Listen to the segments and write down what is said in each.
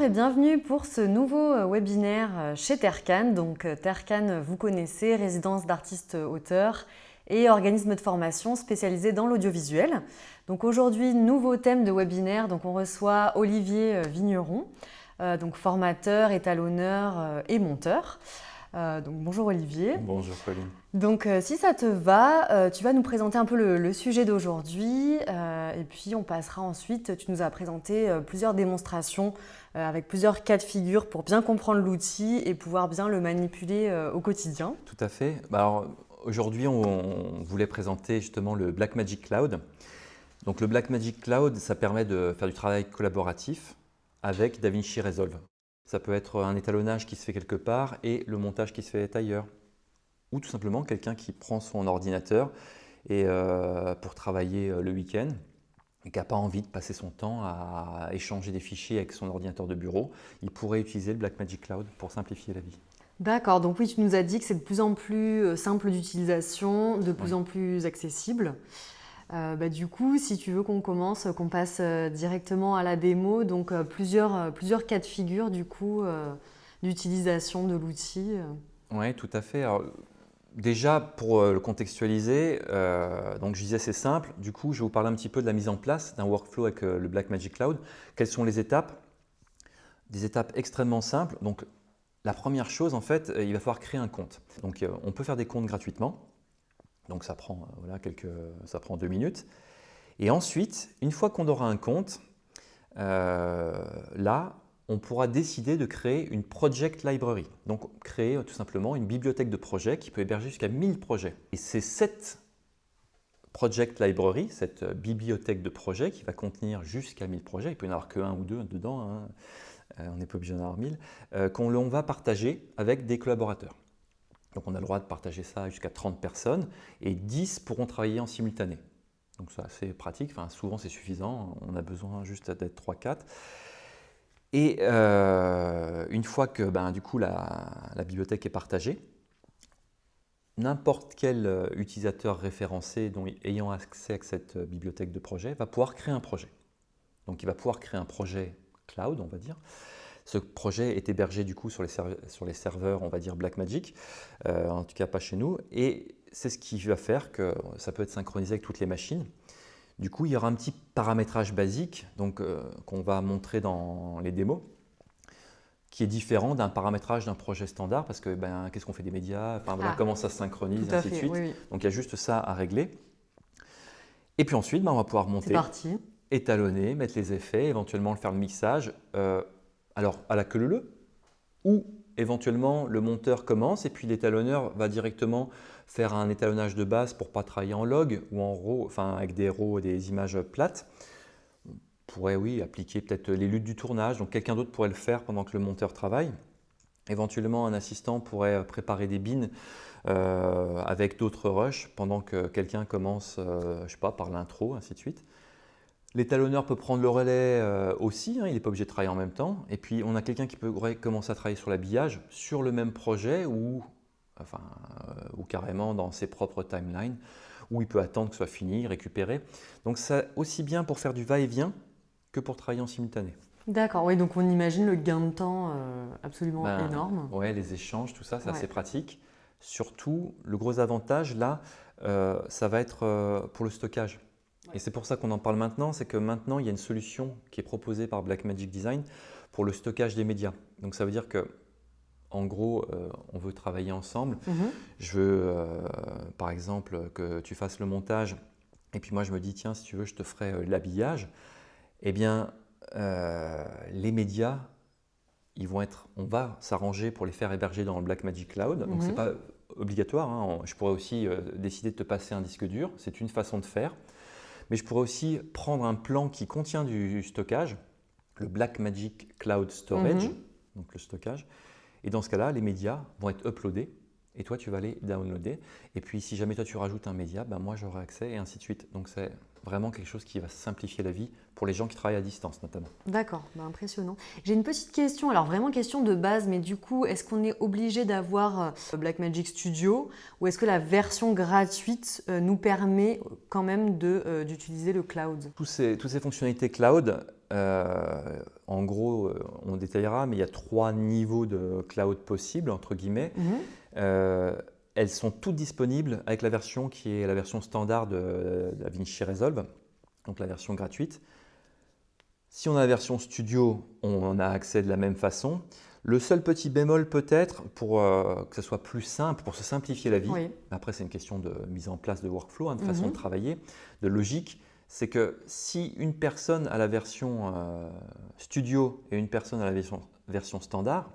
Bonjour et bienvenue pour ce nouveau webinaire chez Tercan. Donc Tercan, vous connaissez, résidence d'artistes auteurs et organisme de formation spécialisé dans l'audiovisuel. Donc aujourd'hui, nouveau thème de webinaire, donc on reçoit Olivier Vigneron, donc formateur, étalonneur et monteur. Donc bonjour Olivier. Bonjour Pauline. Donc si ça te va, tu vas nous présenter un peu le sujet d'aujourd'hui et puis on passera ensuite, tu nous as présenté plusieurs démonstrations avec plusieurs cas de figure pour bien comprendre l'outil et pouvoir bien le manipuler au quotidien. Tout à fait. Alors, aujourd'hui, on voulait présenter justement le Blackmagic Cloud. Donc le Blackmagic Cloud, ça permet de faire du travail collaboratif avec DaVinci Resolve. Ça peut être un étalonnage qui se fait quelque part et le montage qui se fait ailleurs. Ou tout simplement quelqu'un qui prend son ordinateur et, pour travailler le week-end et qui n'a pas envie de passer son temps à échanger des fichiers avec son ordinateur de bureau, il pourrait utiliser le Blackmagic Cloud pour simplifier la vie. D'accord, donc oui, tu nous as dit que c'est de plus en plus simple d'utilisation, de plus Oui. en plus accessible. Du coup, si tu veux qu'on commence, qu'on passe directement à la démo, donc plusieurs cas de figure du coup d'utilisation de l'outil. Oui, tout à fait. Alors, déjà, pour le contextualiser, donc je disais c'est simple. Du coup, je vais vous parler un petit peu de la mise en place d'un workflow avec le Blackmagic Cloud. Quelles sont les étapes? Des étapes extrêmement simples. Donc, la première chose, en fait, il va falloir créer un compte. Donc, on peut faire des comptes gratuitement. Donc, ça prend, ça prend 2 minutes. Et ensuite, une fois qu'on aura un compte, là, on pourra décider de créer une project library. Donc, créer tout simplement une bibliothèque de projets qui peut héberger jusqu'à 1000 projets. Et c'est cette project library, cette bibliothèque de projets qui va contenir jusqu'à 1000 projets, il peut y en avoir que un ou deux dedans, hein. On n'est pas obligé d'en avoir 1000, qu'on va partager avec des collaborateurs. Donc, on a le droit de partager ça jusqu'à 30 personnes et 10 pourront travailler en simultané. Donc, c'est assez pratique, enfin, souvent c'est suffisant, on a besoin juste d'être 3-4. Et une fois que du coup, la bibliothèque est partagée, n'importe quel utilisateur référencé ayant accès à cette bibliothèque de projet va pouvoir créer un projet. Donc il va pouvoir créer un projet cloud, on va dire. Ce projet est hébergé du coup sur les serveurs, on va dire Blackmagic, en tout cas pas chez nous. Et c'est ce qui va faire que ça peut être synchronisé avec toutes les machines. Du coup, il y aura un petit paramétrage basique donc, qu'on va montrer dans les démos, qui est différent d'un paramétrage d'un projet standard, parce que qu'est-ce qu'on fait des médias, enfin, voilà, comment ça se synchronise, Tout à ainsi de fait, suite. oui, oui. Donc il y a juste ça à régler. Et puis ensuite, on va pouvoir C'est monter, parti. étalonner, mettre les effets, éventuellement faire le mixage, alors à la queue leu leu, ou éventuellement le monteur commence et puis l'étalonneur va directement faire un étalonnage de base pour ne pas travailler en log ou en RAW, enfin avec des RAW, des images plates. On pourrait, oui, appliquer peut-être les luttes du tournage, donc quelqu'un d'autre pourrait le faire pendant que le monteur travaille. Éventuellement, un assistant pourrait préparer des bins avec d'autres rushs pendant que quelqu'un commence, je sais pas, par l'intro, ainsi de suite. L'étalonneur peut prendre le relais aussi, hein, il n'est pas obligé de travailler en même temps. Et puis, on a quelqu'un qui pourrait commencer à travailler sur l'habillage sur le même projet ou carrément dans ses propres timelines, où il peut attendre que ce soit fini, récupérer. Donc, c'est aussi bien pour faire du va-et-vient que pour travailler en simultané. D'accord, oui, donc on imagine le gain de temps absolument Ben, énorme. ouais, les échanges, tout ça, c'est assez Ouais. pratique. Surtout, le gros avantage là, ça va être pour le stockage. Et c'est pour ça qu'on en parle maintenant, c'est que maintenant, il y a une solution qui est proposée par Blackmagic Design pour le stockage des médias. Donc ça veut dire que, en gros, on veut travailler ensemble. Mhm. Je veux, par exemple, que tu fasses le montage. Et puis moi, je me dis, tiens, si tu veux, je te ferai l'habillage. Eh bien, les médias, on va s'arranger pour les faire héberger dans le Blackmagic Cloud. Donc, ce n'est Mhm. pas obligatoire, hein. Je pourrais aussi décider de te passer un disque dur. C'est une façon de faire. Mais je pourrais aussi prendre un plan qui contient du stockage, le Blackmagic Cloud Storage, Mhm. donc le stockage. Et dans ce cas-là, les médias vont être uploadés et toi, tu vas les downloader. Et puis, si jamais toi, tu rajoutes un média, moi, j'aurai accès et ainsi de suite. Donc, c'est vraiment quelque chose qui va simplifier la vie pour les gens qui travaillent à distance notamment. D'accord, impressionnant. J'ai une petite question, alors vraiment question de base, mais du coup, est-ce qu'on est obligé d'avoir Blackmagic Studio ou est-ce que la version gratuite nous permet quand même d'utiliser le cloud? Toutes ces fonctionnalités cloud, en gros, on détaillera, mais il y a 3 niveaux de cloud possibles, entre guillemets. Elles sont toutes disponibles avec la version qui est la version standard de DaVinci Resolve, donc la version gratuite. Si on a la version studio, on a accès de la même façon. Le seul petit bémol peut-être, pour que ce soit plus simple, pour se simplifier la vie, Oui. après c'est une question de mise en place de workflow, de façon de travailler, de logique, c'est que si une personne a la version studio et une personne a la version standard,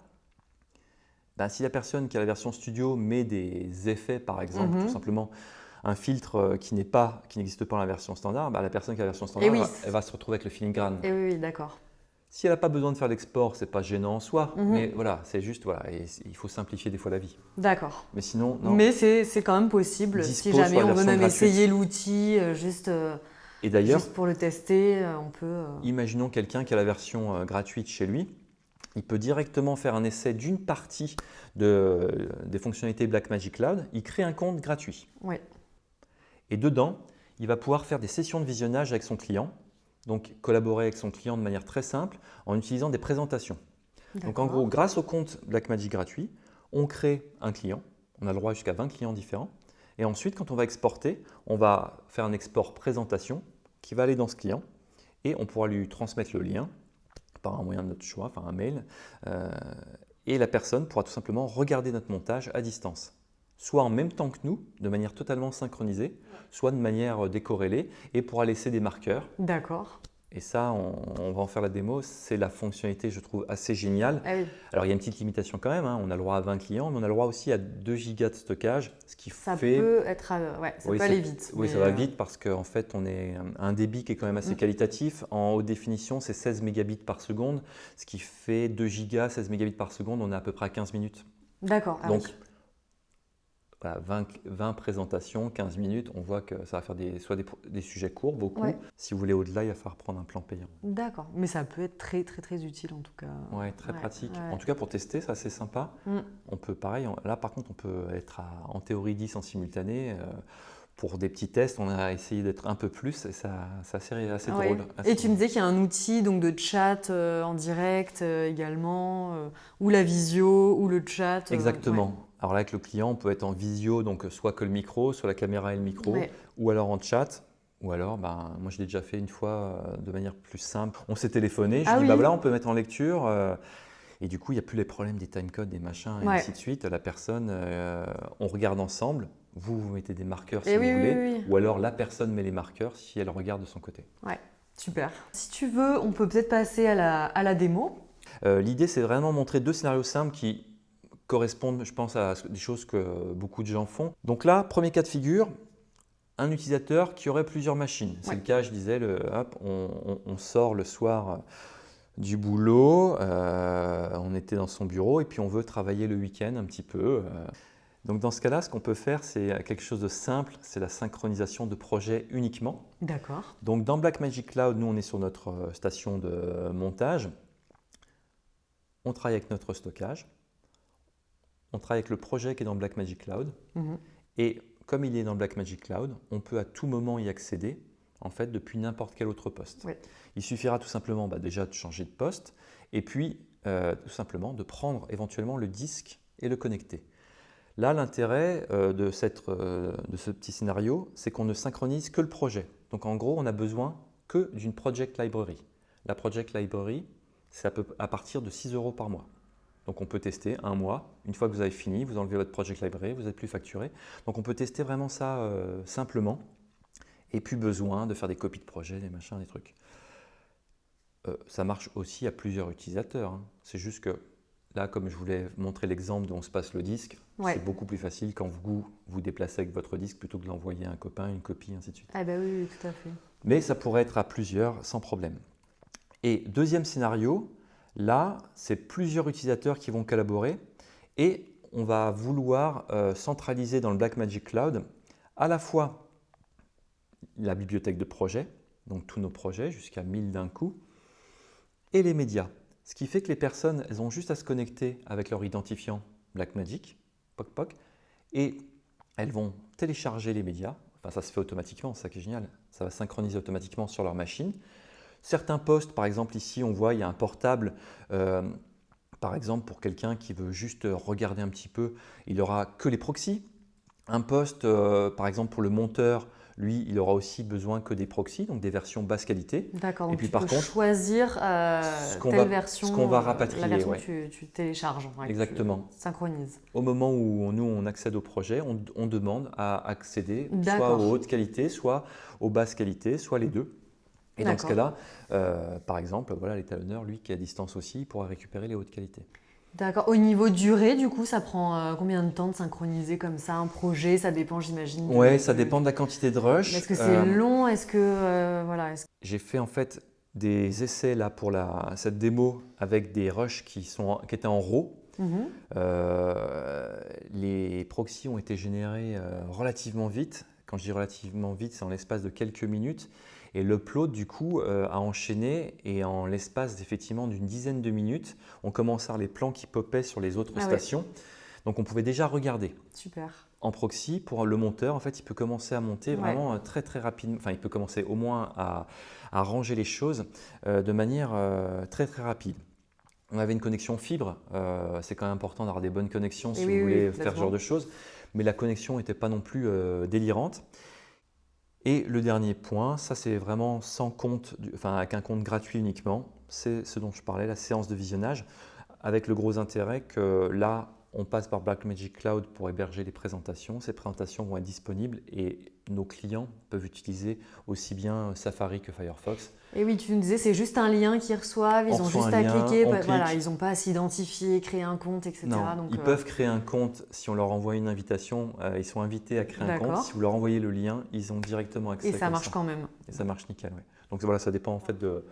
si la personne qui a la version studio met des effets, par exemple, tout simplement un filtre qui n'existe pas dans la version standard, la personne qui a la version standard, elle va se retrouver avec le filigrane. Et oui, d'accord. Si elle n'a pas besoin de faire l'export, c'est pas gênant en soi, mais voilà, c'est juste, et il faut simplifier des fois la vie. D'accord. Mais sinon, non. Mais c'est quand même possible, si jamais on veut même essayer l'outil, juste pour le tester, on peut… Imaginons quelqu'un qui a la version gratuite chez lui. Il peut directement faire un essai d'une partie des fonctionnalités Blackmagic Cloud. Il crée un compte gratuit. Oui. Et dedans, il va pouvoir faire des sessions de visionnage avec son client. Donc, collaborer avec son client de manière très simple en utilisant des présentations. Donc, en gros, grâce au compte Blackmagic gratuit, on crée un client. On a le droit jusqu'à 20 clients différents. Et ensuite, quand on va exporter, on va faire un export présentation qui va aller dans ce client. Et on pourra lui transmettre le lien par un moyen de notre choix, un mail, et la personne pourra tout simplement regarder notre montage à distance, soit en même temps que nous, de manière totalement synchronisée, soit de manière décorrélée, et pourra laisser des marqueurs. D'accord. Et ça, on va en faire la démo, c'est la fonctionnalité, je trouve, assez géniale. Ah oui. Alors, il y a une petite limitation quand même, on a le droit à 20 clients, mais on a le droit aussi à 2 gigas de stockage, ce qui ça fait… peut être… ça peut aller vite. Oui, ça va vite parce qu'en fait, on est un débit qui est quand même assez qualitatif. En haute définition, c'est 16 mégabits par seconde, ce qui fait 2 gigas, 16 mégabits par seconde, on est à peu près à 15 minutes. D'accord. Donc, voilà, 20 présentations, 15 minutes, on voit que ça va faire soit des sujets courts, beaucoup. Ouais. Si vous voulez au-delà, il va falloir prendre un plan payant. D'accord, mais ça peut être très très très utile en tout cas. Oui, très pratique. Ouais. En tout cas, pour tester, ça c'est sympa. On peut, pareil, là par contre, on peut être en théorie 10 en simultané. Pour des petits tests, on a essayé d'être un peu plus et c'est assez drôle. Et tu me disais qu'il y a un outil donc, de chat en direct également, ou la visio, ou le chat. Exactement. Alors là, avec le client, on peut être en visio, donc soit que le micro, soit la caméra et le micro, ou alors en chat, ou alors, moi je l'ai déjà fait une fois de manière plus simple. On s'est téléphoné, je dis voilà, on peut mettre en lecture, et du coup, il n'y a plus les problèmes des timecodes, des machins, et ainsi de suite. La personne, on regarde ensemble, vous mettez des marqueurs si vous voulez, ou alors la personne met les marqueurs si elle regarde de son côté. Ouais, super. Si tu veux, on peut peut-être passer à la démo. L'idée, c'est vraiment montrer 2 scénarios simples qui correspondent, je pense, à des choses que beaucoup de gens font. Donc là, premier cas de figure, un utilisateur qui aurait plusieurs machines. C'est le cas, je disais, on sort le soir du boulot, on était dans son bureau et puis on veut travailler le week-end un petit peu. Donc dans ce cas-là, ce qu'on peut faire, c'est quelque chose de simple, c'est la synchronisation de projets uniquement. D'accord. Donc dans Blackmagic Cloud, nous on est sur notre station de montage, on travaille avec notre stockage. On travaille avec le projet qui est dans Blackmagic Cloud. Et comme il est dans Blackmagic Cloud, on peut à tout moment y accéder en fait, depuis n'importe quel autre poste. Il suffira tout simplement déjà de changer de poste et puis tout simplement de prendre éventuellement le disque et le connecter. Là, l'intérêt de ce petit scénario, c'est qu'on ne synchronise que le projet. Donc en gros, on n'a besoin que d'une Project Library. La Project Library, c'est à partir de 6 € par mois. Donc on peut tester un mois. Une fois que vous avez fini, vous enlevez votre Project Library, vous n'êtes plus facturé. Donc on peut tester vraiment ça simplement et plus besoin de faire des copies de projet, des machins, des trucs. Ça marche aussi à plusieurs utilisateurs. C'est juste que là, comme je voulais montrer l'exemple dont on se passe le disque, c'est beaucoup plus facile quand vous déplacez avec votre disque plutôt que de l'envoyer à un copain, une copie, ainsi de suite. Ah bah oui, tout à fait. Mais ça pourrait être à plusieurs sans problème. Et deuxième scénario, là, c'est plusieurs utilisateurs qui vont collaborer et on va vouloir centraliser dans le Blackmagic Cloud à la fois la bibliothèque de projets, donc tous nos projets, jusqu'à 1000 d'un coup, et les médias. Ce qui fait que les personnes, elles ont juste à se connecter avec leur identifiant Blackmagic, POC POC, et elles vont télécharger les médias. Enfin, ça se fait automatiquement, c'est ça qui est génial. Ça va synchroniser automatiquement sur leur machine. Certains postes, par exemple ici, on voit il y a un portable, par exemple pour quelqu'un qui veut juste regarder un petit peu, il n'aura que les proxys. Un poste, par exemple pour le monteur, lui, il aura aussi besoin que des proxys, donc des versions basse qualité. D'accord, Et donc puis tu par peux contre, choisir ce version, qu'on va la rapatrier, version ouais, que tu télécharges, ouais, que exactement. tu synchronises. Au moment où nous, on accède au projet, on demande à accéder soit aux D'accord, hautes qualités, soit aux basses qualités, soit les deux. Et dans ce d'accord. cas-là, par exemple, voilà, l'étalonneur, lui qui est à distance aussi, il pourra récupérer les hautes qualités. D'accord. Au niveau durée, du coup, ça prend combien de temps de synchroniser comme ça un projet? Ça dépend, j'imagine, Ouais, ça dépend de la quantité de rush. Est-ce que c'est long? Est-ce que voilà, J'ai fait en fait des essais là pour cette démo avec des rushs qui étaient en RAW. Mhm. Les proxys ont été générés relativement vite. Quand je dis relativement vite, c'est en l'espace de quelques minutes. Et l'upload, du coup, a enchaîné et en l'espace effectivement d'une dizaine de minutes, on commençait à voir les plans qui popaient sur les autres Ah ouais, stations. Donc on pouvait déjà regarder. super. En proxy, pour le monteur, en fait, il peut commencer à monter Ouais. vraiment très très rapidement. Enfin, il peut commencer au moins à ranger les choses de manière très très rapide. On avait une connexion fibre. C'est quand même important d'avoir des bonnes connexions Et si oui, vous oui, voulez oui, faire ce genre complètement. de choses. Mais la connexion n'était pas non plus délirante. Et le dernier point, ça c'est vraiment sans compte, enfin avec un compte gratuit uniquement, c'est ce dont je parlais, la séance de visionnage, avec le gros intérêt que là, on passe par Blackmagic Cloud pour héberger les présentations. Ces présentations vont être disponibles et nos clients peuvent utiliser aussi bien Safari que Firefox. Et oui, tu nous disais, c'est juste un lien qu'ils reçoivent, On ils ont reçoit juste un à lien, cliquer, on voilà, clique. ils n'ont pas à s'identifier, créer un compte, etc. Non, Donc, ils peuvent créer un compte si on leur envoie une invitation. Ils sont invités à créer un compte. Si d'accord. vous leur envoyez le lien, ils ont directement Et accès ça comme marche ça. quand même. Et ça marche nickel. Ouais. Donc voilà, ça dépend en fait de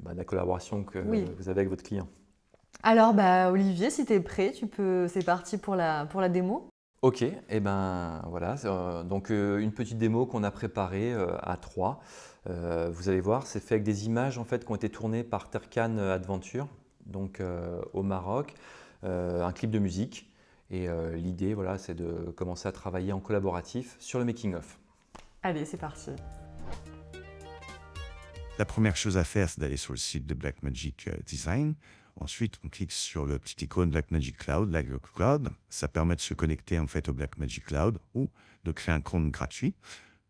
la collaboration que Oui. vous avez avec votre client. Alors, bah, Olivier, si tu es prêt, c'est parti pour la démo. Ok, et ben voilà, donc une petite démo qu'on a préparée à trois. Vous allez voir, c'est fait avec des images en fait qui ont été tournées par Tercan Adventure, donc au Maroc, un clip de musique. Et l'idée, voilà, c'est de commencer à travailler en collaboratif sur le making-of. Allez, c'est parti. La première chose à faire, c'est d'aller sur le site de Blackmagic Design. Ensuite, on clique sur le petit icône Blackmagic Cloud, l'Agro Cloud. Ça permet de se connecter en fait au Blackmagic Cloud ou de créer un compte gratuit.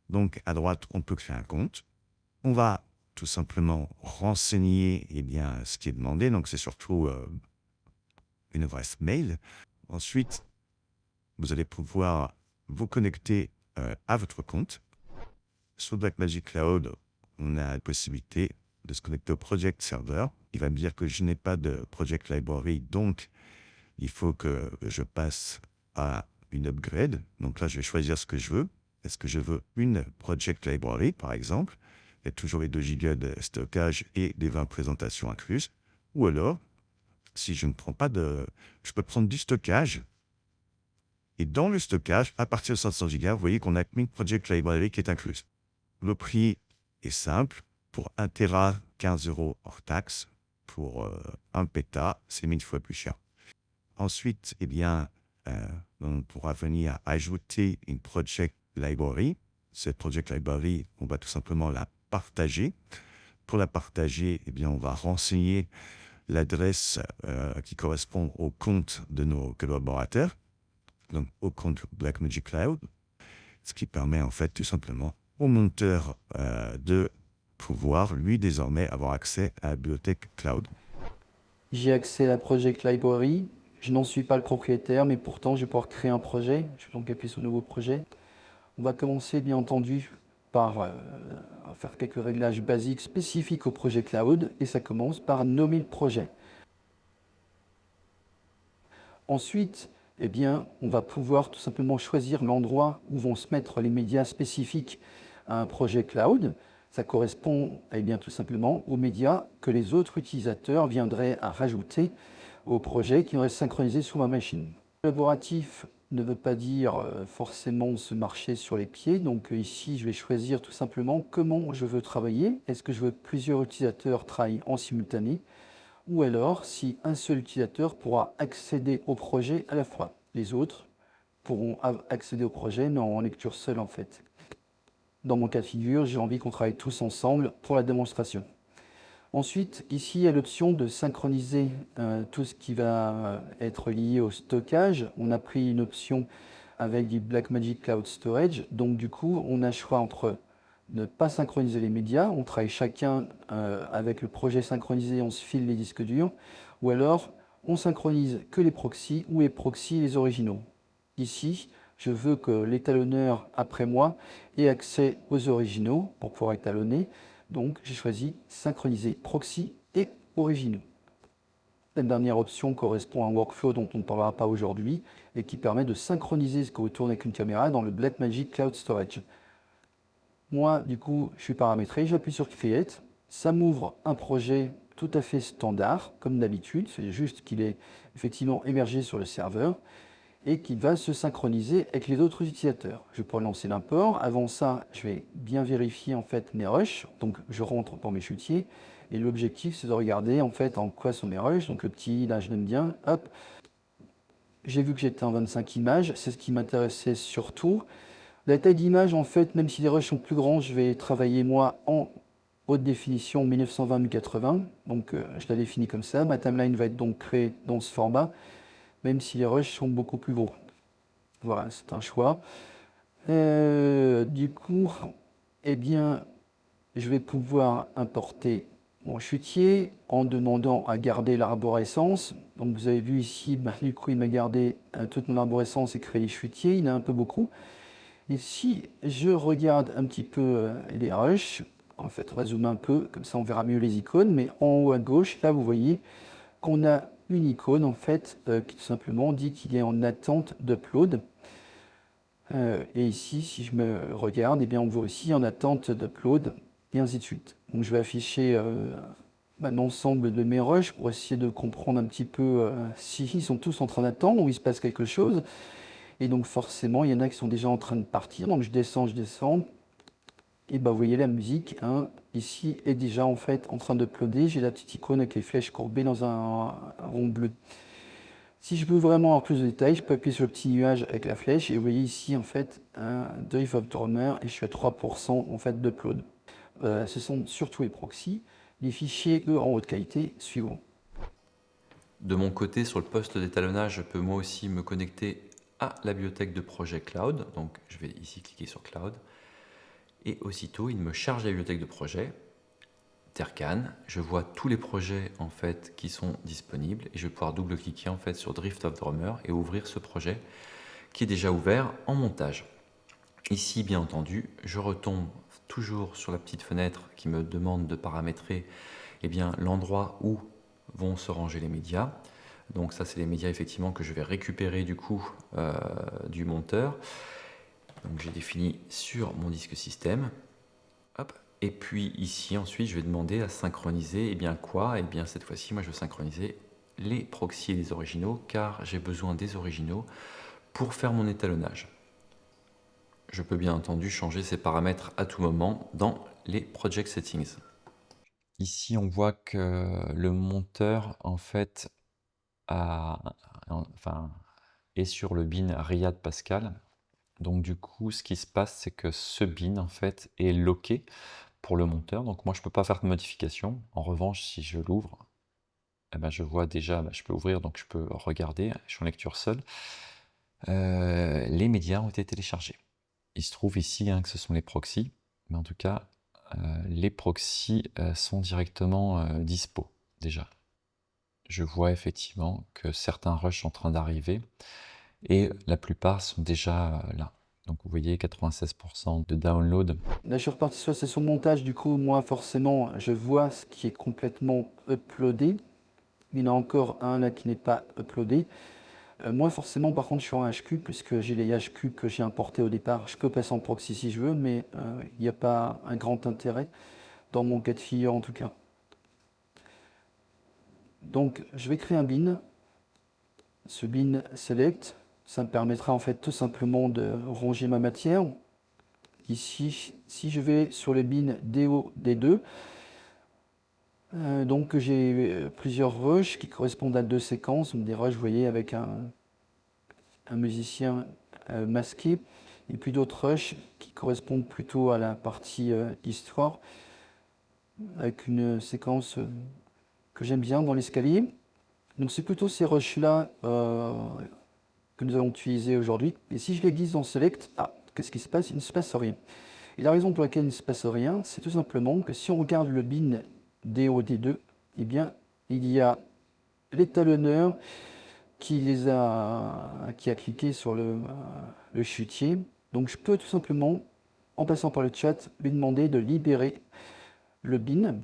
Donc, à droite, on peut créer un compte. On va tout simplement renseigner ce qui est demandé. Donc, c'est surtout une adresse mail. Ensuite, vous allez pouvoir vous connecter à votre compte. Sur Blackmagic Cloud, on a la possibilité de se connecter au Project Server. Il va me dire que je n'ai pas de Project Library, donc il faut que je passe à une upgrade. Donc là, je vais choisir ce que je veux. Est-ce que je veux une Project Library, par exemple? Il y a toujours les 2 Go de stockage et les 20 présentations incluses. Ou alors, si je ne prends pas je peux prendre du stockage. Et dans le stockage, à partir de 500 Go, vous voyez qu'on a une Project Library qui est incluse. Le prix est simple. Pour 1 Tera, 15 € hors taxe. Pour 1 péta, c'est 1000 fois plus cher. Ensuite, on pourra venir ajouter une Project Library. Cette Project Library, on va tout simplement la partager. Pour la partager, on va renseigner l'adresse qui correspond au compte de nos collaborateurs, donc au compte Blackmagic Cloud, ce qui permet en fait tout simplement au monteur de pouvoir, lui, désormais, avoir accès à la bibliothèque cloud. J'ai accès à la Project Library. Je n'en suis pas le propriétaire, mais pourtant, je vais pouvoir créer un projet. Je vais donc appuyer sur Nouveau projet. On va commencer, bien entendu, par faire quelques réglages basiques spécifiques au projet cloud. Et ça commence par nommer le projet. Ensuite, on va pouvoir tout simplement choisir l'endroit où vont se mettre les médias spécifiques à un projet cloud. Ça correspond tout simplement aux médias que les autres utilisateurs viendraient à rajouter au projet qui aurait synchronisé sur ma machine. Collaboratif, ne veut pas dire forcément se marcher sur les pieds. Donc ici, je vais choisir tout simplement comment je veux travailler. Est-ce que je veux que plusieurs utilisateurs travaillent en simultané ou alors si un seul utilisateur pourra accéder au projet à la fois. Les autres pourront accéder au projet, mais en lecture seule en fait. Dans mon cas de figure, j'ai envie qu'on travaille tous ensemble pour la démonstration. Ensuite, ici, il y a l'option de synchroniser tout ce qui va être lié au stockage. On a pris une option avec du Blackmagic Cloud Storage. Donc, du coup, on a le choix entre ne pas synchroniser les médias. On travaille chacun avec le projet synchronisé, on se file les disques durs. Ou alors, on synchronise que les proxys ou les proxys les originaux. Ici, je veux que l'étalonneur après moi ait accès aux originaux pour pouvoir étalonner. Donc, j'ai choisi synchroniser proxy et originaux. La dernière option correspond à un workflow dont on ne parlera pas aujourd'hui et qui permet de synchroniser ce que vous tournez avec une caméra dans le Blackmagic Cloud Storage. Moi, du coup, je suis paramétré, j'appuie sur Create. Ça m'ouvre un projet tout à fait standard, comme d'habitude. C'est juste qu'il est effectivement hébergé sur le serveur et qui va se synchroniser avec les autres utilisateurs. Je pourrais lancer l'import. Avant ça, je vais bien vérifier en fait mes rushs. Donc je rentre dans mes chutiers et l'objectif c'est de regarder en fait en quoi sont mes rushs. Donc le petit, là je l'aime bien, hop. J'ai vu que j'étais en 25 images, c'est ce qui m'intéressait surtout. La taille d'image en fait, même si les rushs sont plus grands, je vais travailler moi en haute définition 1920-1080. Donc je la définis comme ça. Ma timeline va être donc créée dans ce format, même si les rushs sont beaucoup plus gros. Voilà, c'est un choix. Du coup, eh bien, je vais pouvoir importer mon chutier en demandant à garder l'arborescence. Donc vous avez vu ici, du coup, il m'a gardé toute mon arborescence et créé les chutiers. Il y en a un peu beaucoup. Et si je regarde un petit peu les rushs, en fait, on va zoomer un peu, comme ça on verra mieux les icônes. Mais en haut à gauche, là, vous voyez qu'on a une icône, en fait, qui tout simplement dit qu'il est en attente d'upload. Et ici, si je me regarde, eh bien, on voit aussi en attente d'upload, et ainsi de suite. Donc je vais afficher l'ensemble de mes rushs pour essayer de comprendre un petit peu s'ils sont tous en train d'attendre ou il se passe quelque chose. Et donc forcément, il y en a qui sont déjà en train de partir. Donc je descends. Et ben, vous voyez la musique, hein, ici est déjà en fait en train d'uploader. J'ai la petite icône avec les flèches courbées dans un rond bleu. Si je veux vraiment avoir plus de détails, je peux appuyer sur le petit nuage avec la flèche et vous voyez ici en fait un Drift of Drummer et je suis à 3% en fait d'upload. Ce sont surtout les proxys, les fichiers eux en haute qualité suivants. De mon côté, sur le poste d'étalonnage, je peux moi aussi me connecter à la bibliothèque de projet Cloud. Donc je vais ici cliquer sur Cloud. Et aussitôt, il me charge la bibliothèque de projet, Tercan. Je vois tous les projets en fait qui sont disponibles et je vais pouvoir double-cliquer en fait sur Drift of Drummer et ouvrir ce projet qui est déjà ouvert en montage. Ici, bien entendu, je retombe toujours sur la petite fenêtre qui me demande de paramétrer l'endroit où vont se ranger les médias. Donc ça, c'est les médias effectivement que je vais récupérer du coup du monteur. Donc j'ai défini sur mon disque système. Hop. Et puis ici, ensuite, je vais demander à synchroniser quoi. Cette fois-ci, moi, je veux synchroniser les proxys et les originaux car j'ai besoin des originaux pour faire mon étalonnage. Je peux bien entendu changer ces paramètres à tout moment dans les Project Settings. Ici, on voit que le monteur en fait est sur le bin Riyad Pascal. Donc du coup, ce qui se passe, c'est que ce bin en fait est locké pour le monteur. Donc moi, je ne peux pas faire de modification. En revanche, si je l'ouvre, je vois déjà, je peux ouvrir, donc je peux regarder, je suis en lecture seule. Les médias ont été téléchargés. Il se trouve ici que ce sont les proxys, mais en tout cas, les proxys sont directement dispo déjà. Je vois effectivement que certains rushs sont en train d'arriver et la plupart sont déjà là. Donc vous voyez 96% de download. Là je suis reparti sur la session de montage, du coup moi forcément je vois ce qui est complètement uploadé. Il y en a encore un là qui n'est pas uploadé. Moi forcément par contre je suis en HQ puisque j'ai les HQ que j'ai importés au départ. Je peux passer en proxy si je veux, mais il n'y a pas un grand intérêt dans mon cas de figure en tout cas. Donc je vais créer un bin. Ce bin select, Ça me permettra en fait tout simplement de ranger ma matière. Ici, si je vais sur le bin DO, D2, donc j'ai plusieurs rushs qui correspondent à 2 séquences. Donc des rushs, vous voyez, avec un musicien masqué, et puis d'autres rushs qui correspondent plutôt à la partie histoire, avec une séquence que j'aime bien dans l'escalier. Donc c'est plutôt ces rushs-là que nous allons utiliser aujourd'hui. Et si je les glisse dans Select, qu'est-ce qui se passe? Il ne se passe rien. Et la raison pour laquelle il ne se passe rien, c'est tout simplement que si on regarde le bin DOD2, eh bien, il y a l'étalonneur qui a cliqué sur le chutier. Donc je peux tout simplement, en passant par le chat, lui demander de libérer le bin.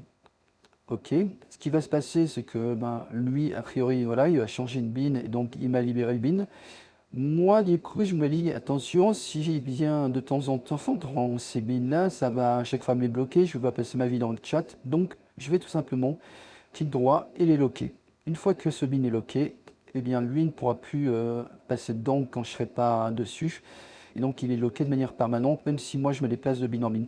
Ok. Ce qui va se passer, c'est que lui, a priori, voilà, il va changer de bin et donc il m'a libéré le bin. Moi, du coup, je me dis, attention, si j'ai bien de temps en temps dans ces bins-là, ça va à chaque fois me les bloquer, je vais passer ma vie dans le chat. Donc, je vais tout simplement clic droit et les loquer. Une fois que ce bin est loqué, eh bien, lui ne pourra plus passer dedans quand je ne serai pas dessus. Et donc, il est loqué de manière permanente, même si moi, je me déplace de bin en bin.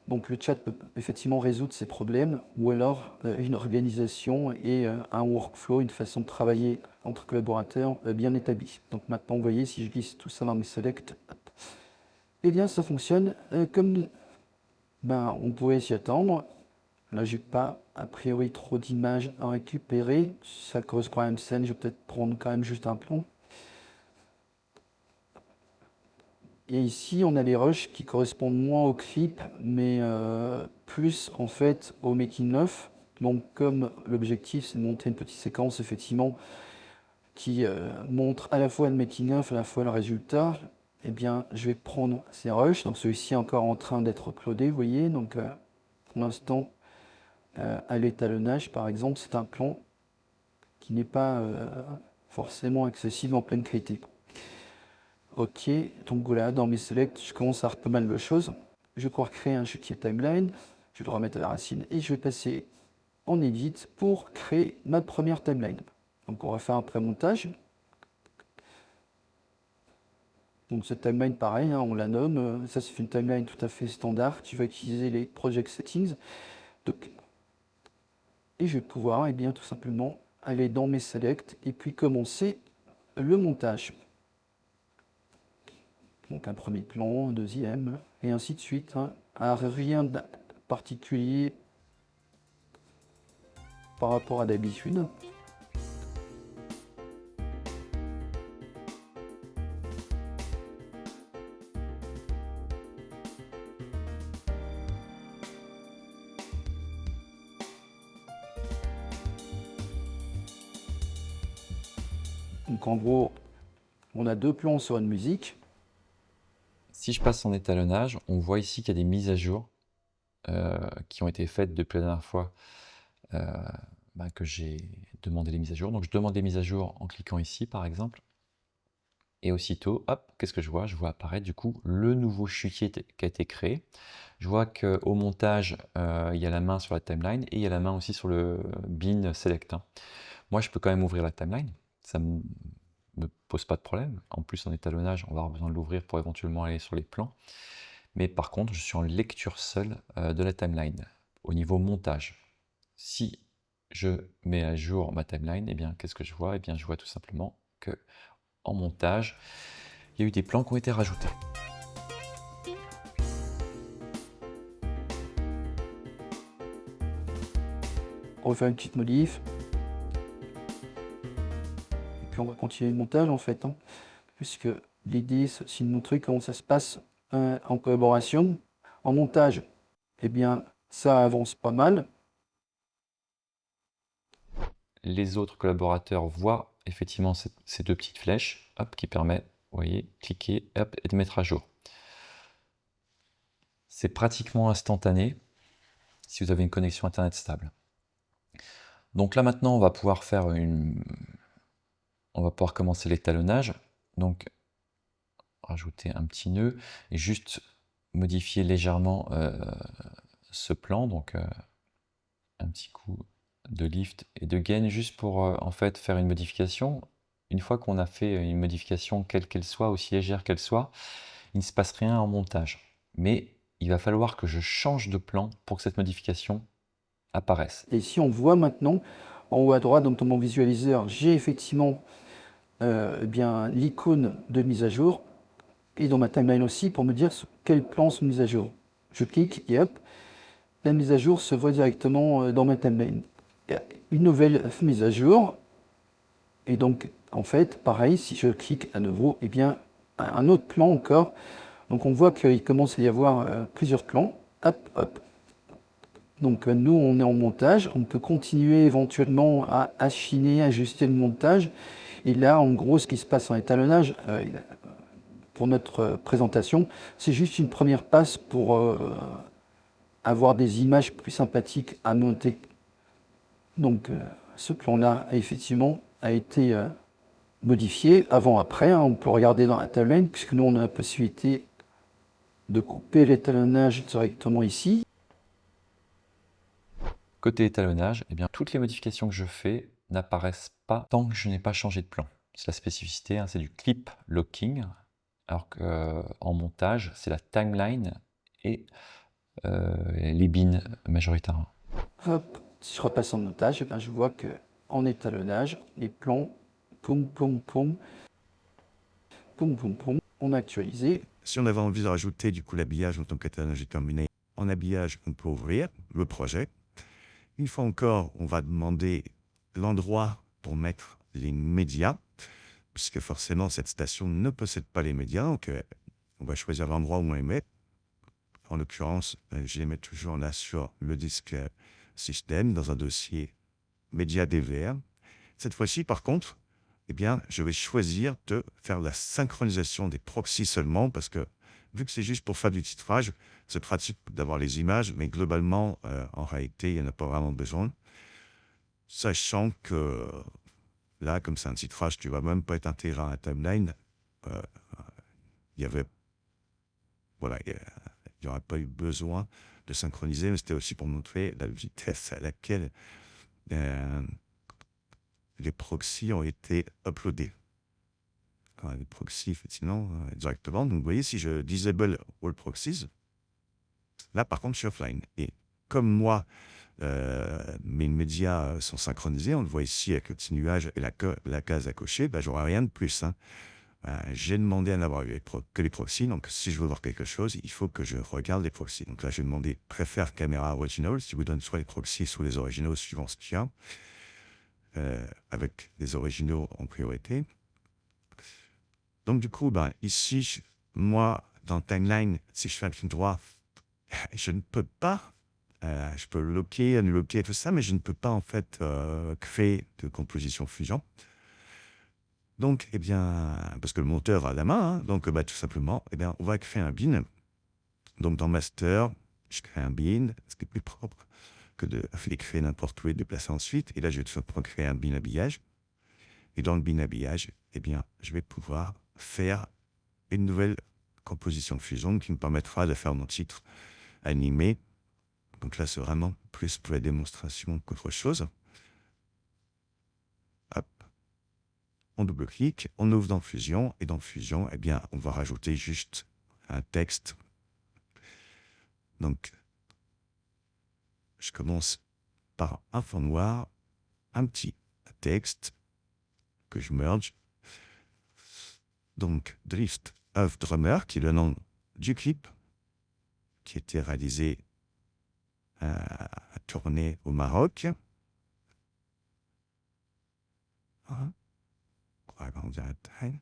Donc le chat peut effectivement résoudre ces problèmes, ou alors une organisation et un workflow, une façon de travailler entre collaborateurs bien établie. Donc maintenant, vous voyez, si je glisse tout ça dans mes selects, eh bien ça fonctionne comme on pouvait s'y attendre. Là, j'ai pas a priori trop d'images à récupérer. Ça correspond à une scène, je vais peut-être prendre quand même juste un plan. Et ici, on a les rushs qui correspondent moins au clip, mais plus en fait au making-of. Donc, comme l'objectif, c'est de monter une petite séquence, effectivement, qui montre à la fois le making-of, à la fois le résultat, eh bien, je vais prendre ces rushs. Donc, celui-ci est encore en train d'être uploadé, vous voyez. Donc, pour l'instant, à l'étalonnage, par exemple, c'est un plan qui n'est pas forcément accessible en pleine qualité. Ok, donc voilà, dans mes selects, je commence à faire pas mal de choses. Je vais pouvoir créer un chutier timeline, je vais le remettre à la racine et je vais passer en edit pour créer ma première timeline. Donc on va faire un pré-montage. Donc cette timeline, pareil, on la nomme. Ça, c'est une timeline tout à fait standard. Tu vas utiliser les project settings. Donc, et je vais pouvoir, bien, tout simplement, aller dans mes selects et puis commencer le montage. Donc un premier plan, un deuxième, et ainsi de suite. Rien de particulier par rapport à d'habitude. Donc en gros, on a 2 plans sur une musique. Si je passe en étalonnage, on voit ici qu'il y a des mises à jour qui ont été faites depuis la dernière fois que j'ai demandé les mises à jour. Donc je demande les mises à jour en cliquant ici par exemple. Et aussitôt, hop, qu'est-ce que je vois? Je vois apparaître du coup le nouveau chutier qui a été créé. Je vois qu'au montage, il y a la main sur la timeline et il y a la main aussi sur le bin select. Moi, je peux quand même ouvrir la timeline. Ça ne me pose pas de problème. En plus, en étalonnage, on va avoir besoin de l'ouvrir pour éventuellement aller sur les plans. Mais par contre, je suis en lecture seule de la timeline. Au niveau montage, si je mets à jour ma timeline, eh bien, qu'est-ce que je vois? Eh bien, je vois tout simplement que en montage, il y a eu des plans qui ont été rajoutés. On va faire une petite modif. Et puis on va continuer le montage en fait. Puisque l'idée, c'est aussi de montrer comment ça se passe en collaboration. En montage, eh bien, ça avance pas mal. Les autres collaborateurs voient effectivement ces 2 petites flèches qui permettent, vous voyez, cliquer et de mettre à jour. C'est pratiquement instantané si vous avez une connexion internet stable. Donc là maintenant, on va pouvoir commencer l'étalonnage. Donc rajouter un petit nœud et juste modifier légèrement ce plan. Donc un petit coup de lift et de gain juste pour en fait faire une modification. une fois qu'on a fait une modification, quelle qu'elle soit, aussi légère qu'elle soit, il ne se passe rien en montage. Mais il va falloir que je change de plan pour que cette modification apparaisse. Et si on voit maintenant, en haut à droite, dans mon visualiseur, j'ai effectivement bien l'icône de mise à jour, et dans ma timeline aussi, pour me dire quels plans sont mis à jour. Je clique et hop, la mise à jour se voit directement dans ma timeline. Il y a une nouvelle mise à jour, et donc en fait, pareil, si je clique à nouveau, eh bien, un autre plan encore. Donc on voit qu'il commence à y avoir plusieurs plans. Hop, hop. Donc nous, on est en montage. On peut continuer éventuellement à affiner, ajuster le montage. Et là, en gros, ce qui se passe en étalonnage, pour notre présentation, c'est juste une première passe pour avoir des images plus sympathiques à monter. Donc ce plan-là, effectivement, a été modifié avant-après. On peut regarder dans la timeline, puisque nous, on a la possibilité de couper l'étalonnage directement ici. Côté étalonnage, eh bien, toutes les modifications que je fais n'apparaissent pas tant que je n'ai pas changé de plan. C'est la spécificité, c'est du clip locking, alors qu'en montage, c'est la timeline et les bins majoritairement. Hop, si je repasse en montage, eh bien, je vois que en étalonnage, les plans, poum, poum, poum, poum, poum, poum, on a actualisé. Si on avait envie de rajouter du coup l'habillage en tant qu'étalonnage est terminé, en habillage, on peut ouvrir le projet. Une fois encore, on va demander l'endroit pour mettre les médias, puisque forcément cette station ne possède pas les médias, donc on va choisir l'endroit où on les met. En l'occurrence, je les mets toujours là sur le disque système, dans un dossier média DVR. Cette fois-ci, par contre, eh bien, je vais choisir de faire la synchronisation des proxys seulement, parce que vu que c'est juste pour faire du titrage, c'est pratique d'avoir les images, mais globalement, en réalité, il n'y en a pas vraiment besoin. Sachant que là, comme c'est un titrage, tu ne vas même pas être intégré à la timeline. Il y avait... Voilà, il n'y aurait pas eu besoin de synchroniser, mais c'était aussi pour montrer la vitesse à laquelle les proxys ont été uploadés. Les proxys, effectivement, directement. Donc, vous voyez, si je disable all proxies, là, par contre, je suis offline. Et comme moi, mes médias sont synchronisés, on le voit ici avec le petit nuage et la case à cocher, ben, j'aurai rien de plus. J'ai demandé à n'avoir eu que les proxys, donc si je veux voir quelque chose, il faut que je regarde les proxys. Donc là, j'ai demandé préfère caméra original, ce qui vous donne soit les proxys, soit les originaux, suivant ce qu'il y a, avec les originaux en priorité. Donc du coup, ben, ici, moi, dans Timeline, si je fais un clic droit, je ne peux pas, je peux loquer, unlocker, tout ça, mais je ne peux pas en fait créer de composition fusion. Donc, eh bien, parce que le monteur a la main, donc tout simplement, eh bien, on va créer un bin. Donc dans Master, je crée un bin, ce qui est plus propre que de les créer n'importe où et de les placer ensuite. Et là, je vais tout simplement créer un bin habillage. Et dans le bin habillage, eh bien, je vais pouvoir faire une nouvelle composition de fusion qui me permettra de faire mon titre animé. Donc là, c'est vraiment plus pour la démonstration qu'autre chose. Hop. On double-clique, on ouvre dans Fusion, et dans Fusion, eh bien, on va rajouter juste un texte. Donc, je commence par un fond noir, un petit texte que je merge. Donc, Drift of Drummer, qui est le nom du clip, qui était réalisé à tourner au Maroc. Voilà. On va agrandir la taille.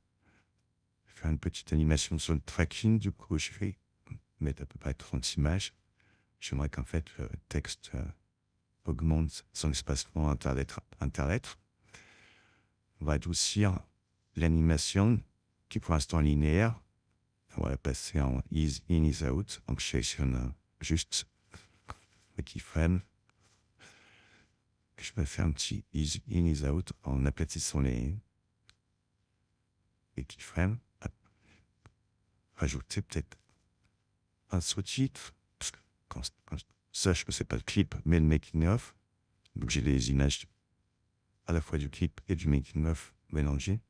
Je vais faire une petite animation sur le tracking, du coup, je vais mettre à peu près 30 images. J'aimerais qu'en fait, le texte augmente son espacement interlettre. On va adoucir l'animation, qui pour l'instant est linéaire. On va la passer en ease in, ease out. Donc, je sélectionne juste le keyframe. Je vais faire un petit ease in, ease out en aplatissant les keyframes. Rajouter peut-être un sous-titre. Parce que quand je sache que c'est pas le clip, mais le making-of. Donc, j'ai les images à la fois du clip et du making-of mélangés.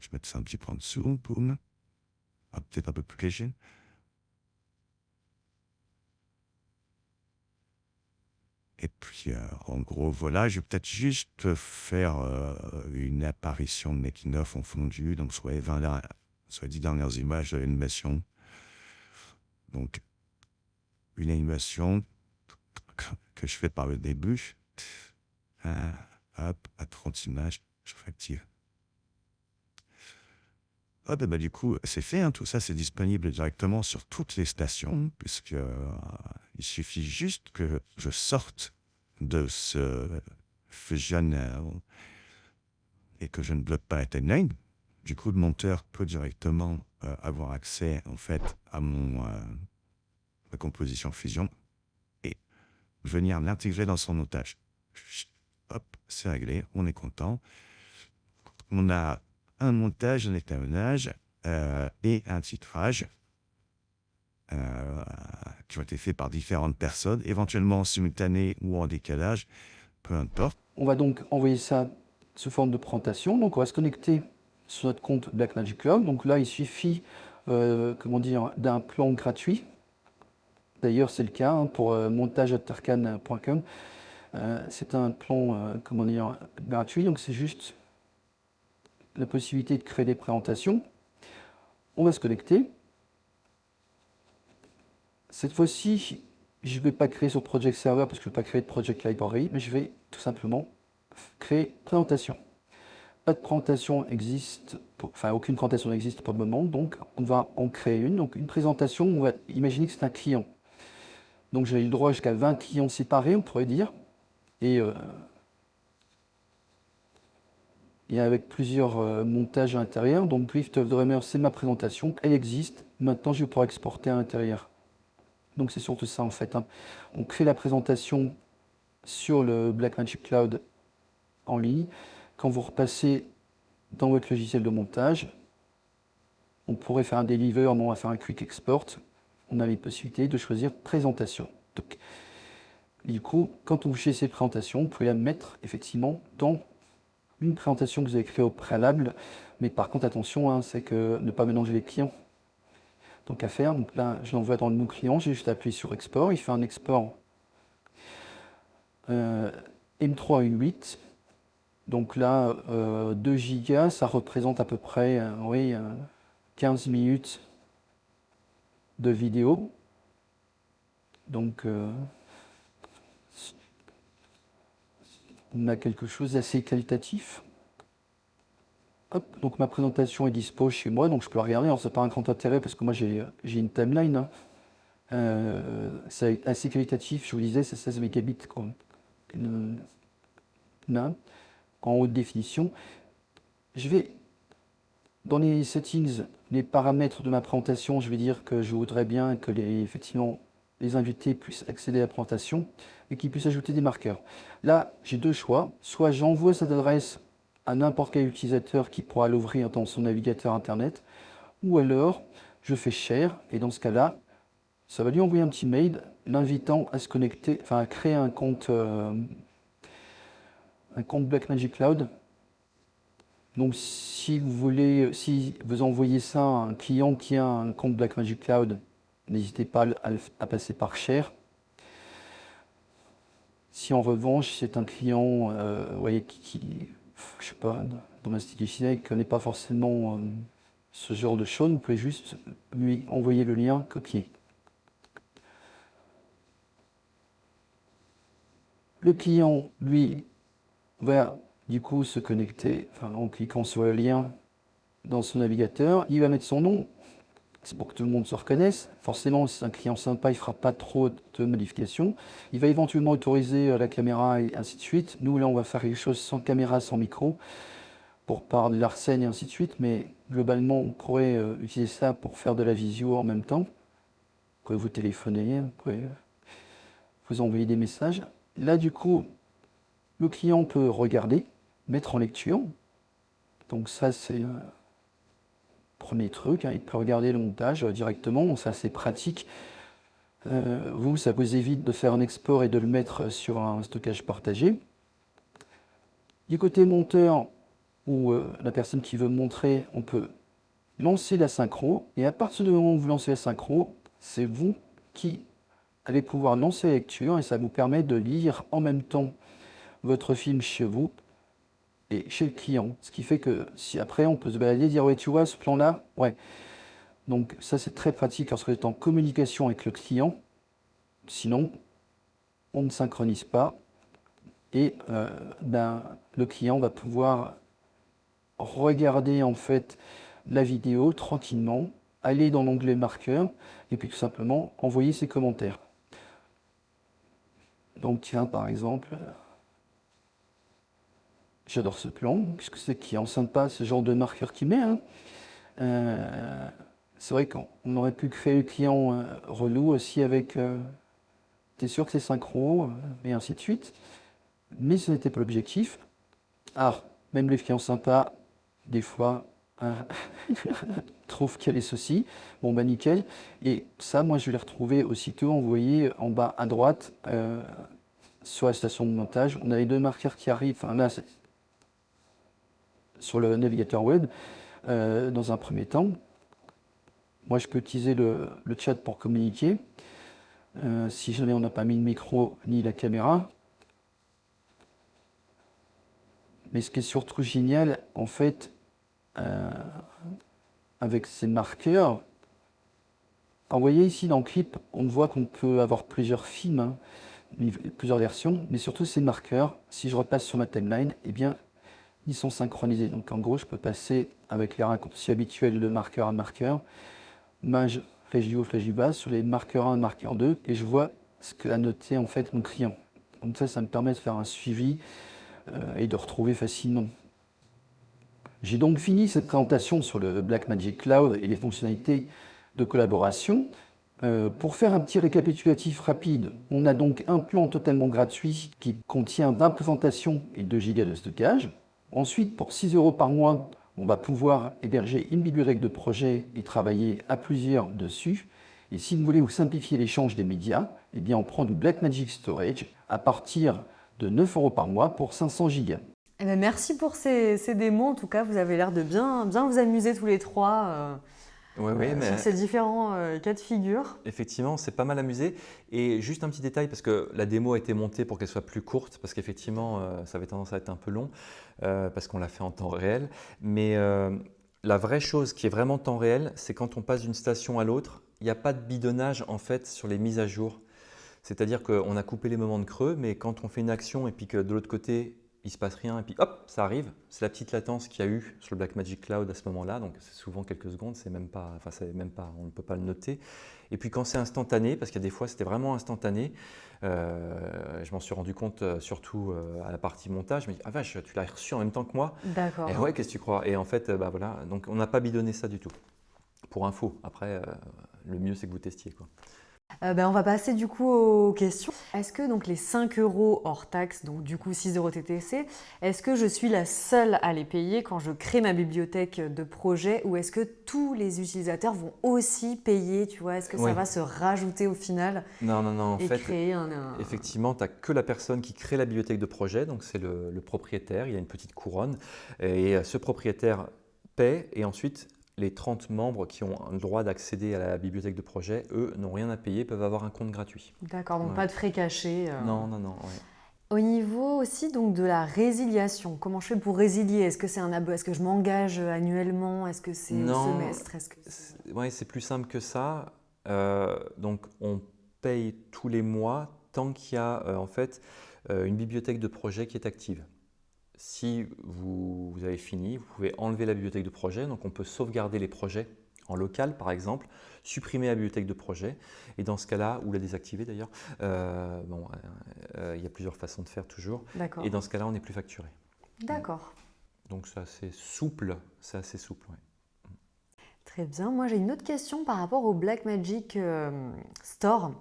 Je vais mettre ça un petit peu en dessous. Boum. Ah, peut-être un peu plus léger. Et puis, en gros, voilà, je vais peut-être juste faire une apparition de making-of en fondu, donc soit 10 dernières images de l'animation. Donc, une animation que je fais par le début. Hop, à 30 images, je réactive. Hop, et du coup, c'est fait, hein, tout ça, c'est disponible directement sur toutes les stations, puisque il suffit juste que je sorte de ce fusionnel et que je ne bloque pas la timeline. Du coup, le monteur peut directement avoir accès, en fait, à ma composition fusion et venir l'intégrer dans son montage. Hop, c'est réglé, on est content. On a un montage, un étalonnage et un titrage qui ont été faits par différentes personnes, éventuellement en simultané ou en décalage, peu importe. On va donc envoyer ça sous forme de présentation. Donc on va se connecter sur notre compte Blackmagic Cloud. Donc là, il suffit d'un plan gratuit. D'ailleurs, c'est le cas pour montage@tercan.com. C'est un plan gratuit, donc c'est juste la possibilité de créer des présentations. On va se connecter. Cette fois-ci, je ne vais pas créer sur Project Server parce que je ne vais pas créer de Project Library, mais je vais tout simplement créer présentation. Pas de présentation existe, aucune présentation n'existe pour le moment, donc on va en créer une. Donc une présentation, on va imaginer que c'est un client. Donc j'ai eu le droit jusqu'à 20 clients séparés, on pourrait dire, et avec plusieurs montages à l'intérieur. Donc Drift of Dreamer, c'est ma présentation, elle existe. Maintenant, je vais pouvoir exporter à l'intérieur. Donc c'est surtout ça en fait. On crée la présentation sur le Blackmagic Cloud en ligne. Quand vous repassez dans votre logiciel de montage, on pourrait faire un deliver, mais on va faire un quick export. On a les possibilités de choisir présentation. Donc, du coup, quand vous cherchez ces présentations, vous pouvez la mettre effectivement dans une présentation que vous avez créée au préalable. Mais par contre, attention, c'est que ne pas mélanger les clients. Donc à faire, donc là je l'envoie dans le mot client, j'ai juste appuyé sur export, il fait un export M3 U8, donc là 2 gigas, ça représente à peu près 15 minutes de vidéo, donc on a quelque chose d'assez qualitatif. Hop, donc ma présentation est dispo chez moi, donc je peux la regarder. Alors c'est pas un grand intérêt parce que moi j'ai une timeline. C'est assez qualitatif, je vous disais, c'est 16 mégabits là, en haute définition. Je vais dans les settings, les paramètres de ma présentation, je vais dire que je voudrais bien que effectivement les invités puissent accéder à la présentation et qu'ils puissent ajouter des marqueurs. Là, j'ai deux choix. Soit j'envoie cette adresse à n'importe quel utilisateur qui pourra l'ouvrir dans son navigateur internet, ou alors je fais share, et dans ce cas-là, ça va lui envoyer un petit mail l'invitant à se connecter, enfin à créer un compte Blackmagic Cloud. Donc si vous envoyez ça à un client qui a un compte Blackmagic Cloud, n'hésitez pas à passer par share. Si en revanche c'est un client qui je sais pas, dans l'institutionnel, qui ne connaît pas forcément ce genre de choses, vous pouvez juste lui envoyer le lien copier. Le client, lui, va du coup se connecter, en cliquant sur le lien dans son navigateur, il va mettre son nom, c'est pour que tout le monde se reconnaisse. Forcément, si c'est un client sympa, il ne fera pas trop de modifications. Il va éventuellement autoriser la caméra et ainsi de suite. Nous, là, on va faire les choses sans caméra, sans micro, pour parler de l'arsène et ainsi de suite, mais globalement, on pourrait utiliser ça pour faire de la visio en même temps. Vous pouvez vous téléphoner, vous pouvez vous envoyer des messages. Là, du coup, le client peut regarder, mettre en lecture. Donc ça, c'est le premier truc. Il peut regarder le montage directement. Ça, c'est pratique. Ça vous évite de faire un export et de le mettre sur un stockage partagé. Du côté monteur, où la personne qui veut montrer, on peut lancer la synchro, et à partir du moment où vous lancez la synchro, c'est vous qui allez pouvoir lancer la lecture, et ça vous permet de lire en même temps votre film chez vous et chez le client. Ce qui fait que si après on peut se balader et dire ouais tu vois ce plan-là, ouais. Donc ça c'est très pratique lorsque vous êtes en communication avec le client. Sinon, on ne synchronise pas et le client va pouvoir regarder en fait la vidéo tranquillement, aller dans l'onglet marqueur et puis tout simplement envoyer ses commentaires. Donc tiens par exemple, j'adore ce plan, puisque c'est qui n'enceinte pas ce genre de marqueur qu'il met. Hein. C'est vrai qu'on aurait pu créer le client relou aussi avec t'es sûr que c'est synchro, et ainsi de suite. Mais ce n'était pas l'objectif. Ah, même les clients sympas, des fois, trouvent qu'il y a les soucis. Bon, bah nickel. Et ça, moi, je vais les retrouver aussitôt envoyés en bas à droite sur la station de montage. On a les deux marqueurs qui arrivent. Enfin, là, c'est sur le navigateur web, dans un premier temps. Moi, je peux utiliser le chat pour communiquer. Si jamais on n'a pas mis le micro ni la caméra. Mais ce qui est surtout génial, en fait, avec ces marqueurs, vous voyez ici dans le clip, on voit qu'on peut avoir plusieurs films, hein, plusieurs versions, mais surtout ces marqueurs, si je repasse sur ma timeline, eh bien, ils sont synchronisés. Donc en gros, je peux passer avec les raccourcis habituels de marqueur à marqueur, mage, flèche du haut, flèche du bas, sur les marqueurs 1 et marqueur 2, et je vois ce qu'a noté en fait mon client. Donc ça me permet de faire un suivi et de retrouver facilement. J'ai donc fini cette présentation sur le Blackmagic Cloud et les fonctionnalités de collaboration. Pour faire un petit récapitulatif rapide, on a donc un plan totalement gratuit qui contient 20 présentations et 2 Go de stockage. Ensuite, pour 6 € par mois, on va pouvoir héberger une bibliothèque de projet et travailler à plusieurs dessus. Et si vous voulez vous simplifier l'échange des médias, eh bien on prend du Blackmagic Storage à partir de 9 € par mois pour 500 Go. Eh ben, merci pour ces démos. En tout cas, vous avez l'air de bien vous amuser tous les trois Oui, mais sur ces différents cas de figure. effectivement, on s'est pas mal amusé. Et juste un petit détail, parce que la démo a été montée pour qu'elle soit plus courte, parce qu'effectivement, ça avait tendance à être un peu long, parce qu'on l'a fait en temps réel. Mais la vraie chose qui est vraiment temps réel, c'est quand on passe d'une station à l'autre, il n'y a pas de bidonnage en fait sur les mises à jour. C'est-à-dire qu'on a coupé les moments de creux, mais quand on fait une action et puis que de l'autre côté, il ne se passe rien et puis hop, ça arrive. C'est la petite latence qu'il y a eu sur le Blackmagic Cloud à ce moment-là, donc c'est souvent quelques secondes, c'est même pas, on ne peut pas le noter. Et puis quand c'est instantané, parce qu'il y a des fois c'était vraiment instantané, je m'en suis rendu compte surtout à la partie montage, je me dis ah vache, tu l'as reçu en même temps que moi. D'accord. Et ouais, qu'est-ce que tu crois? Et en fait, voilà, donc on n'a pas bidonné ça du tout. Pour info, après, le mieux c'est que vous testiez, quoi. On va passer du coup aux questions. Est-ce que donc les 5 € hors taxe, donc du coup 6 € TTC, est-ce que je suis la seule à les payer quand je crée ma bibliothèque de projet ou est-ce que tous les utilisateurs vont aussi payer, tu vois? Est-ce que ça Oui. va se rajouter au final Non, en et fait, créer effectivement, tu n'as que la personne qui crée la bibliothèque de projet, donc c'est le propriétaire, il y a une petite couronne, et ce propriétaire paie, et ensuite les 30 membres qui ont le droit d'accéder à la bibliothèque de projet, eux, n'ont rien à payer, peuvent avoir un compte gratuit. D'accord, donc Ouais. pas de frais cachés. Non, ouais. Au niveau aussi donc de la résiliation, comment je fais pour résilier? Est-ce que c'est un abo? Est-ce que je m'engage annuellement? Est-ce que c'est au Non, semestre? Est-ce que ouais, c'est plus simple que ça. Donc, on paye tous les mois tant qu'il y a en fait une bibliothèque de projet qui est active. Si vous avez fini, vous pouvez enlever la bibliothèque de projet. Donc, on peut sauvegarder les projets en local, par exemple, supprimer la bibliothèque de projet. Et dans ce cas-là, ou la désactiver d'ailleurs, il y a plusieurs façons de faire toujours. D'accord. Et dans ce cas-là, on n'est plus facturé. D'accord. Donc, c'est assez souple. Ouais. Très bien. Moi, j'ai une autre question par rapport au Blackmagic Store.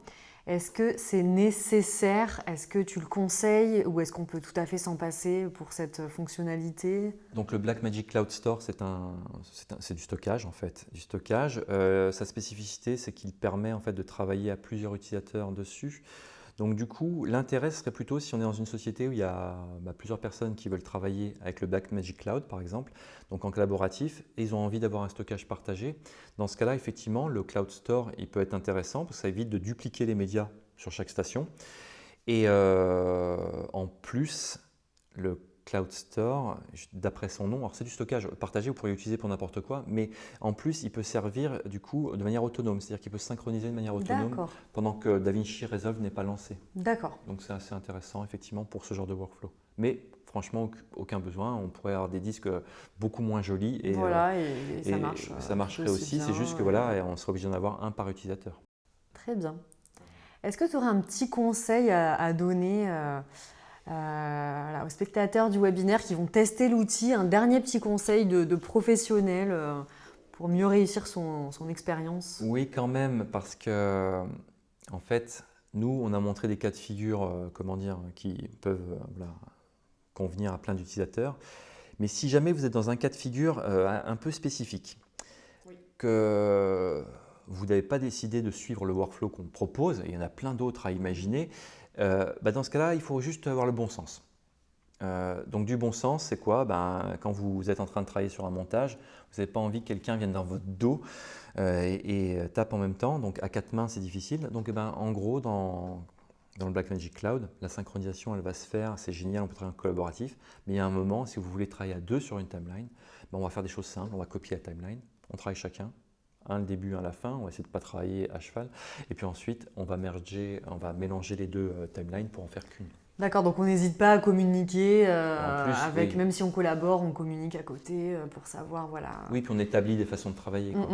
Est-ce que c'est nécessaire? Est-ce que tu le conseilles ou est-ce qu'on peut tout à fait s'en passer pour cette fonctionnalité? Donc le Blackmagic Cloud Store, c'est du stockage en fait. Du stockage. Sa spécificité, c'est qu'il permet en fait de travailler à plusieurs utilisateurs dessus. Donc du coup, l'intérêt serait plutôt si on est dans une société où il y a plusieurs personnes qui veulent travailler avec le Blackmagic Cloud, par exemple, donc en collaboratif, et ils ont envie d'avoir un stockage partagé. Dans ce cas-là, effectivement, le Cloud Store, il peut être intéressant parce que ça évite de dupliquer les médias sur chaque station. Et en plus, le Cloud Store, d'après son nom, alors c'est du stockage partagé, vous pourriez l'utiliser pour n'importe quoi, mais en plus, il peut servir du coup de manière autonome, c'est-à-dire qu'il peut se synchroniser de manière autonome D'accord. pendant que DaVinci Resolve n'est pas lancé. D'accord. Donc c'est assez intéressant effectivement pour ce genre de workflow. Mais franchement, aucun besoin, on pourrait avoir des disques beaucoup moins jolis et, Voilà, et ça marche. ça marcherait tout aussi, bien, c'est juste que voilà, on serait obligé d'en avoir un par utilisateur. Très bien. Est-ce que tu aurais un petit conseil à donner voilà, aux spectateurs du webinaire qui vont tester l'outil, un dernier petit conseil de professionnel pour mieux réussir son expérience? Oui, quand même, parce que en fait, nous, on a montré des cas de figure, comment dire, qui peuvent voilà, convenir à plein d'utilisateurs. Mais si jamais vous êtes dans un cas de figure un peu spécifique, que vous n'avez pas décidé de suivre le workflow qu'on propose, et il y en a plein d'autres à imaginer, dans ce cas-là, il faut juste avoir le bon sens. Donc du bon sens, c'est quoi? Quand vous êtes en train de travailler sur un montage, vous n'avez pas envie que quelqu'un vienne dans votre dos et tape en même temps. Donc à 4 mains, c'est difficile. Donc en gros, dans le Blackmagic Cloud, la synchronisation, elle va se faire, c'est génial, on peut travailler en collaboratif. Mais il y a un moment, si vous voulez travailler à 2 sur une timeline, on va faire des choses simples, on va copier la timeline, on travaille chacun. Un le début, un la fin, on va essayer de ne pas travailler à cheval. Et puis ensuite, on va mélanger les 2 timelines pour en faire qu'une. D'accord, donc on n'hésite pas à communiquer En plus, avec, oui. même si on collabore, on communique à côté pour savoir, voilà. Oui, puis on établit des façons de travailler, quoi.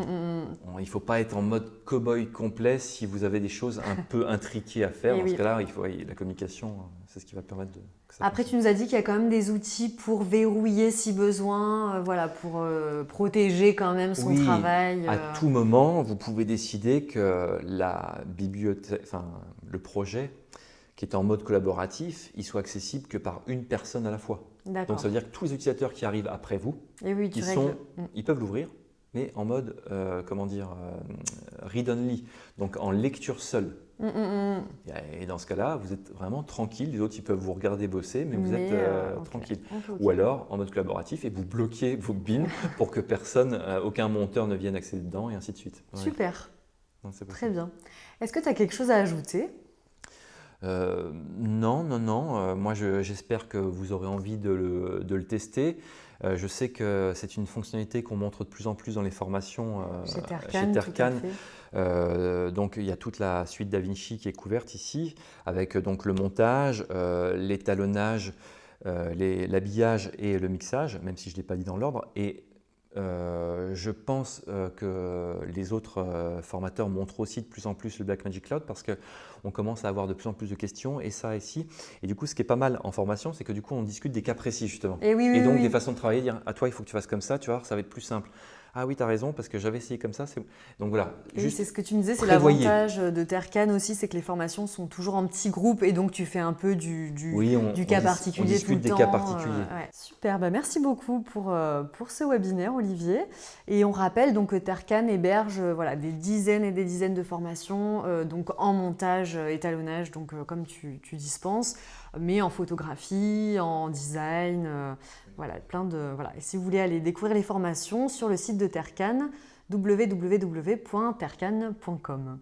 Il ne faut pas être en mode cow-boy complet si vous avez des choses un peu intriquées à faire. Et Dans oui. ce cas-là, la communication, c'est ce qui va permettre que ça Après, tu fonctionne. nous as dit qu'il y a quand même des outils pour verrouiller si besoin, voilà, pour protéger quand même son Oui, travail. à tout moment, vous pouvez décider que la bibliothèque, le projet qui est en mode collaboratif, il soit accessible que par une personne à la fois. D'accord. Donc ça veut dire que tous les utilisateurs qui arrivent après vous, Et oui, tu règles. ils peuvent l'ouvrir, mais en mode, read-only, donc en lecture seule. Et dans ce cas-là, vous êtes vraiment tranquille. Les autres, ils peuvent vous regarder bosser, mais vous êtes ok. tranquille. Ok. Ou alors en mode collaboratif et vous bloquez vos bins pour que aucun monteur ne vienne accéder dedans et ainsi de suite. Ouais. Super, Non, c'est possible. très bien. Est-ce que tu as quelque chose à ajouter? Non. Moi, j'espère que vous aurez envie de le tester. Je sais que c'est une fonctionnalité qu'on montre de plus en plus dans les formations Chez chez Tercan, tout à fait. donc il y a toute la suite DaVinci qui est couverte ici, avec donc le montage, l'étalonnage, l'habillage et le mixage, même si je ne l'ai pas dit dans l'ordre. Et je pense que les autres formateurs montrent aussi de plus en plus le Blackmagic Cloud parce qu'on commence à avoir de plus en plus de questions et ça ici. Et du coup, ce qui est pas mal en formation, c'est que du coup, on discute des cas précis justement. Et oui, Et donc oui. des façons de travailler, dire à toi, il faut que tu fasses comme ça, tu vois, ça va être plus simple. Ah oui, tu as raison, parce que j'avais essayé comme ça. Donc voilà. Et juste c'est ce que tu me disais, c'est prévoyez. l'avantage de Tercan aussi, c'est que les formations sont toujours en petits groupes et donc tu fais un peu du cas particulier on discute tout le des cas temps, particuliers. ouais. Super, merci beaucoup pour ce webinaire, Olivier. Et on rappelle donc que Tercan héberge voilà, des dizaines et des dizaines de formations donc en montage, étalonnage, donc comme tu dispenses, mais en photographie, en design, voilà, voilà. Et si vous voulez aller découvrir les formations sur le site de Tercan, www.tercan.com.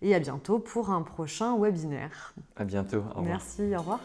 Et à bientôt pour un prochain webinaire. À bientôt. Au revoir. Merci, au revoir.